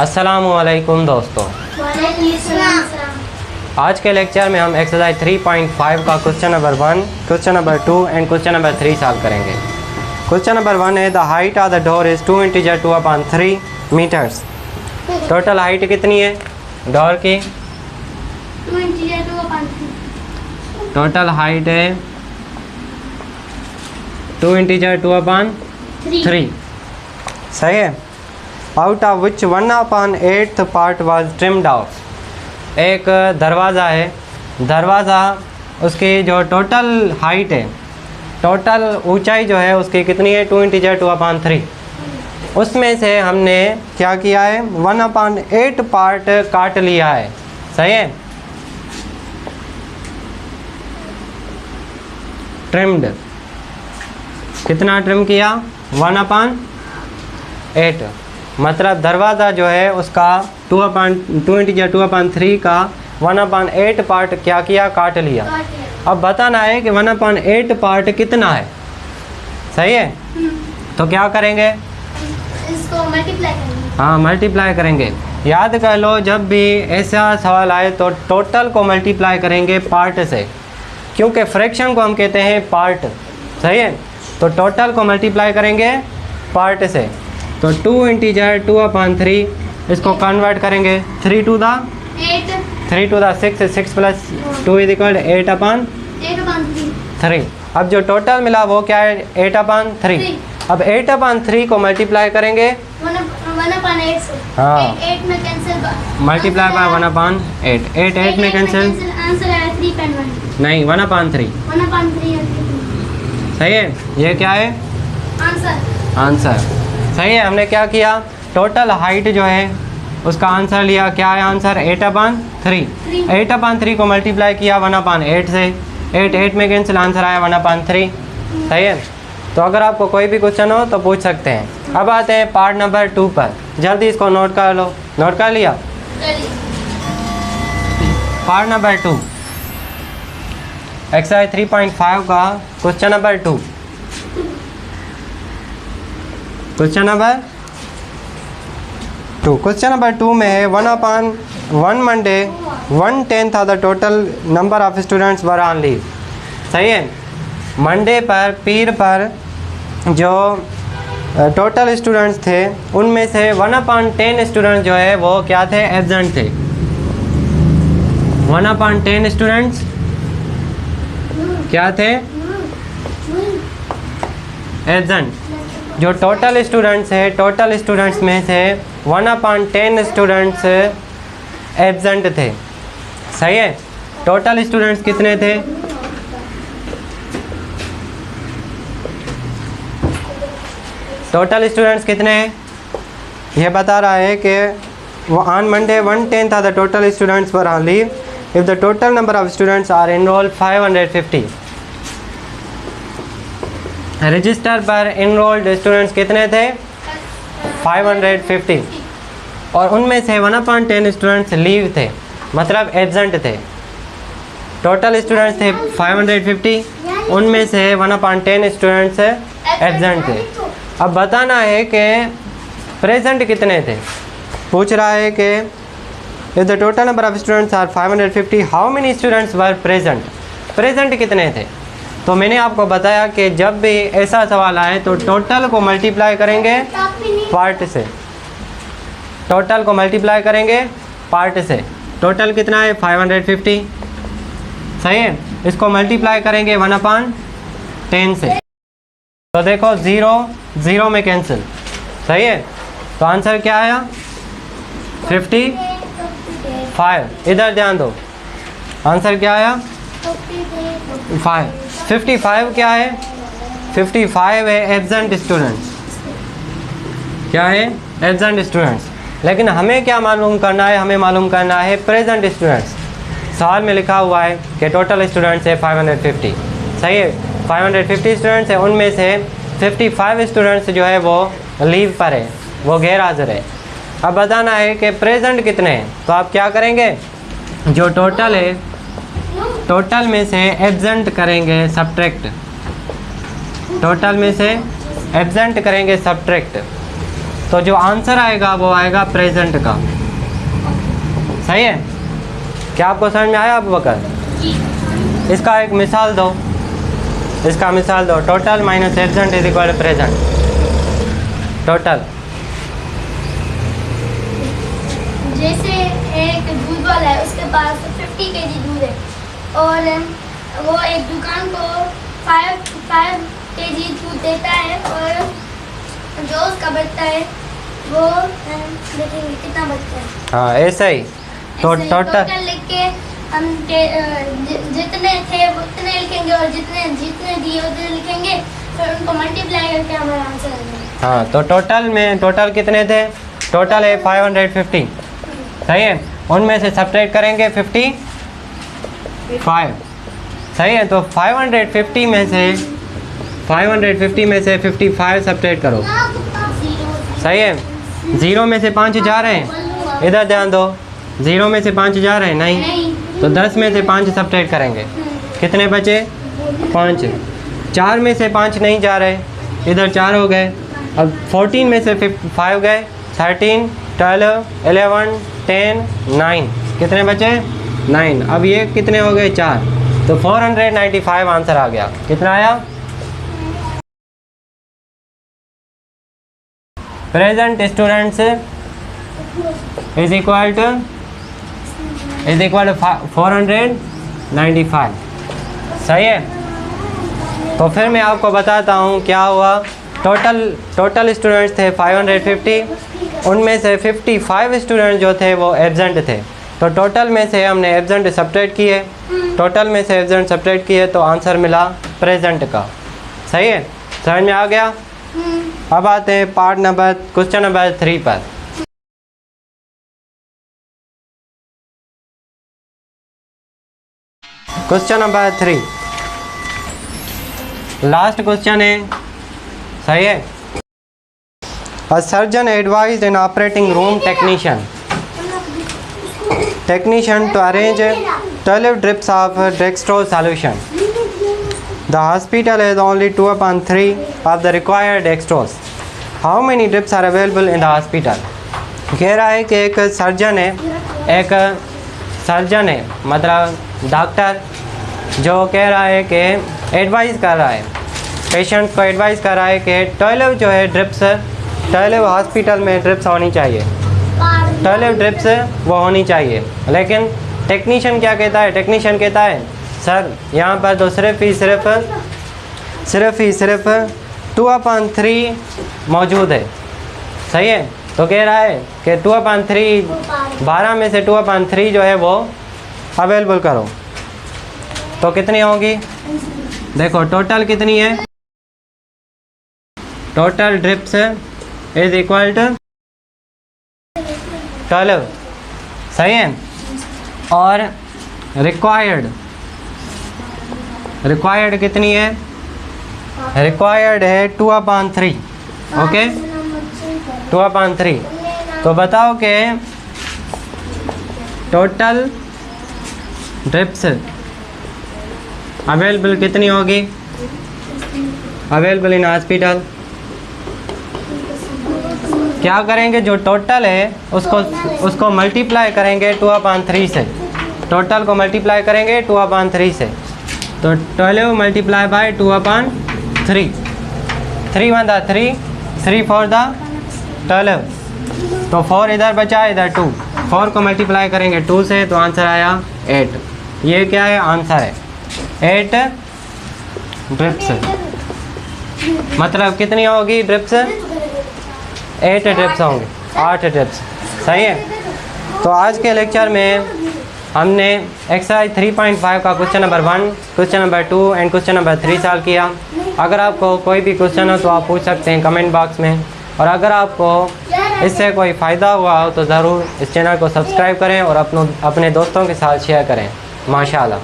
अस्सलामुअलैकुम दोस्तों, आज के लेक्चर में हम एक्सरसाइज 3.5 का question number 1, question number 2 and question number 3 solve करेंगे। क्वेश्चन नंबर 1 है the height of the door is 2 integer 2/3 metres. Total height कितनी है डोर की? 2 इंटीजर 2/3। टोटल हाइट है 2 इंटीजर 2/3। सही है। Out of which 1/8 part was trimmed of. एक दरवाज़ा है, दरवाज़ा उसकी जो टोटल हाइट है, टोटल ऊंचाई जो है उसकी कितनी है? 2 इंटीजर 2/3। उसमें से हमने क्या किया है? 1/8 पार्ट काट लिया है। सही है। ट्रिम्ड, कितना ट्रिम किया? 1/8। मतलब दरवाज़ा जो है उसका 2 इंटीजर 2/3 का 1/8 पार्ट क्या किया? काट लिया। अब बताना है कि 1/8 पार्ट कितना है। सही है। तो क्या करेंगे? इसको मल्टीप्लाई करेंगे। हाँ, मल्टीप्लाई करेंगे। याद कर लो, जब भी ऐसा सवाल आए तो टोटल को मल्टीप्लाई करेंगे पार्ट से, क्योंकि फ्रैक्शन को हम कहते हैं पार्ट। सही है। तो टोटल को मल्टीप्लाई करेंगे पार्ट से। तो 2 इंटीजर 2/3 इसको कन्वर्ट करेंगे 3 to the 6, 6 + 2 = 8/3। अब जो टोटल मिला वो क्या है? 8/3। अब 8/3 को मल्टीप्लाई करेंगे 1/8 से। हाँ, 8 में कैंसिल, मल्टीप्लाई बाय 1/8। 8 में कैंसिल आंसर है 3.1। नहीं, 1/3। 1/3 सही है। ये क्या है? आंसर। सही है। हमने क्या किया? टोटल हाइट जो है उसका आंसर लिया। क्या है आंसर? 8/3। 8/3 को मल्टीप्लाई किया 1/8 से। 8 में कैंसिल, आंसर आया 1/3। सही है। तो अगर आपको कोई भी क्वेश्चन हो तो पूछ सकते हैं। अब आते हैं पार्ट नंबर 2 पर। जल्दी इसको नोट कर लो। नोट कर लिया? पार्ट नंबर 2, एक्सरसाइज 3.5 का question number 2। Question number 2। Question number 2 में है 1/1 Monday 1/10 of the total number of students were on leave. सही है। मंडे पर, पीर पर जो टोटल स्टूडेंट्स थे उनमें से 1/10 स्टूडेंट जो है वो क्या थे? एब्सेंट थे। 1/10 स्टूडेंट्स क्या थे? एब्सेंट। जो टोटल स्टूडेंट्स है, टोटल स्टूडेंट्स में से 1/10 स्टूडेंट्स एब्सेंट थे। सही है। टोटल स्टूडेंट्स कितने थे? टोटल स्टूडेंट्स कितने हैं? ये बता रहा है कि on Monday 1/10 of the total students were on leave if the total number of students are enrolled 550। Register पर इनरोल्ड स्टूडेंट्स कितने थे? 550। और उनमें से 1/10 स्टूडेंट्स लीव थे, मतलब एब्सेंट थे। टोटल स्टूडेंट्स थे 550, उनमें से 1/10 स्टूडेंट्स एब्सेंट थे। अब बताना है कि प्रेजेंट कितने थे। पूछ रहा है कि if the total number of students are 550 how many students were present. Present कितने थे? तो मैंने आपको बताया कि जब भी ऐसा सवाल आए तो टोटल को मल्टीप्लाई करेंगे पार्ट से। टोटल को मल्टीप्लाई करेंगे पार्ट से। टोटल कितना है? 550। सही है। इसको मल्टीप्लाई करेंगे 1/10 से। तो देखो 0 में कैंसिल। सही है। तो आंसर क्या आया? 55। इधर ध्यान दो, आंसर क्या आया? 55 क्या है? 55 है एब्सेंट स्टूडेंट्स। क्या है? Absent students. लेकिन हमें क्या मालूम करना है? हमें मालूम करना है प्रेजेंट स्टूडेंट्स। सवाल में लिखा हुआ है कि टोटल स्टूडेंट्स है 550। सही है। 550 स्टूडेंट्स है, उनमें से 55 स्टूडेंट्स जो है वो लीव पर है, वो गैर हाजिर है। अब बताना है कि प्रेजेंट कितने हैं। तो आप क्या करेंगे? जो टोटल है, टोटल में से एब्सेंट करेंगे सब्ट्रैक्ट। टोटल में से एब्सेंट करेंगे सब्ट्रैक्ट। तो जो आंसर आएगा वो आएगा प्रेजेंट का। सही है? क्या आपको समझ में आया अबू बकर? जी। इसका एक मिसाल दो, इसका मिसाल दो। Total minus absent is equal present. Total जैसे एक दूध वाला है, उसके पास 50 kg दूध है और वो एक दुकान को 5 kg दूध देता है और जो उसका बचता है वो देखेंगे कितना बचता है। हाँ ऐसा ही। तो ऐसे ही टोटल लिख के हम जितने थे उतने लिखेंगे और जितने दिए उतने लिखेंगे, फिर उनको मल्टीप्लाई करके हमारा आंसर आ जाएगा। हाँ, तो टोटल कितने थे? टोटल है 550। सही है? उनमें से सब्ट्रैक्ट करेंगे 55। सही है? तो 550 में से 55 सब्ट्रैक्ट करो। सही है? 0 में से 5 जा रहे हैं, इधर ध्यान दो। 0 में से 5 जा रहे हैं नहीं, तो 10 में से 5 सब्ट्रैक्ट करेंगे, कितने बचे? 5। 4 में से 5 नहीं जा रहे, इधर 4 हो गए। अब 14 में से 5 गए, 13, 12, 11, 10, 9, कितने बचे? 9। अब ये कितने हो गए? 4। तो 495 आंसर आ गया। कितना आया? Present students is equal to 495। सही है? तो फिर मैं आपको बताता हूँ क्या हुआ। टोटल स्टूडेंट्स थे 550, उनमें से 55 स्टूडेंट जो थे वो एब्सेंट थे। तो टोटल में से हमने एब्सेंट सब्ट्रैक्ट किए, तो आंसर मिला प्रेजेंट का। सही है? समझ में आ गया? अब आते हैं क्वेश्चन नंबर 3 पर। क्वेश्चन नंबर 3 लास्ट क्वेश्चन है। सही है? अ surgeon advised an operating room technician to arrange 12 drips of dextrose solution. The hospital has only 2/3 of the required dextrose. How many drips are available in the hospital? कह रहा है कि एक surgeon है मतलब डॉक्टर, जो कह रहा है कि एडवाइस कर रहा है, पेशेंट को एडवाइस कर रहा है कि 12 जो है ड्रिप्स, 12 हॉस्पिटल में ड्रिप्स होनी चाहिए, 12 ड्रिप्स वो होनी चाहिए। लेकिन टेक्नीशियन क्या कहता है? टेक्नीशियन कहता है सर यहाँ पर तो सिर्फ 2/3 मौजूद है। सही है? तो कह रहा है कि 2/3, 12 में से 2/3 जो है वो अवेलेबल करो। तो कितनी होगी? देखो टोटल कितनी है? Total drips is equal to 12। सही है? और रिक्वायर्ड कितनी है? रिक्वायर्ड है 2/3। ओके, 2/3। तो बताओ कि टोटल ड्रिप्स अवेलेबल कितनी होगी? Available in hospital. क्या करेंगे? जो टोटल है उसको मल्टीप्लाई करेंगे 2/3 से। टोटल को मल्टीप्लाई करेंगे 2/3 से। तो 12 मल्टीप्लाई बाय 2/3, 3 1 3, 3 4 12। तो 4 इधर बचा, इधर 2। 4 को मल्टीप्लाई करेंगे 2 से, तो आंसर आया 8। ये क्या है? आंसर है 8 ड्रिप्स। मतलब कितनी होगी ड्रिप्स? 8 ड्रिप्स होंगे, 8 ड्रिप्स। सही है? तो आज के लेक्चर में हमने एक्सरसाइज 3.5 का question number 1, question number 2 and question number 3 solve किया। अगर आपको कोई भी क्वेश्चन हो तो आप पूछ सकते हैं कमेंट बॉक्स में। और अगर आपको इससे कोई फ़ायदा हुआ हो तो ज़रूर इस चैनल को सब्सक्राइब करें और अपने दोस्तों के साथ शेयर करें। माशाल्लाह।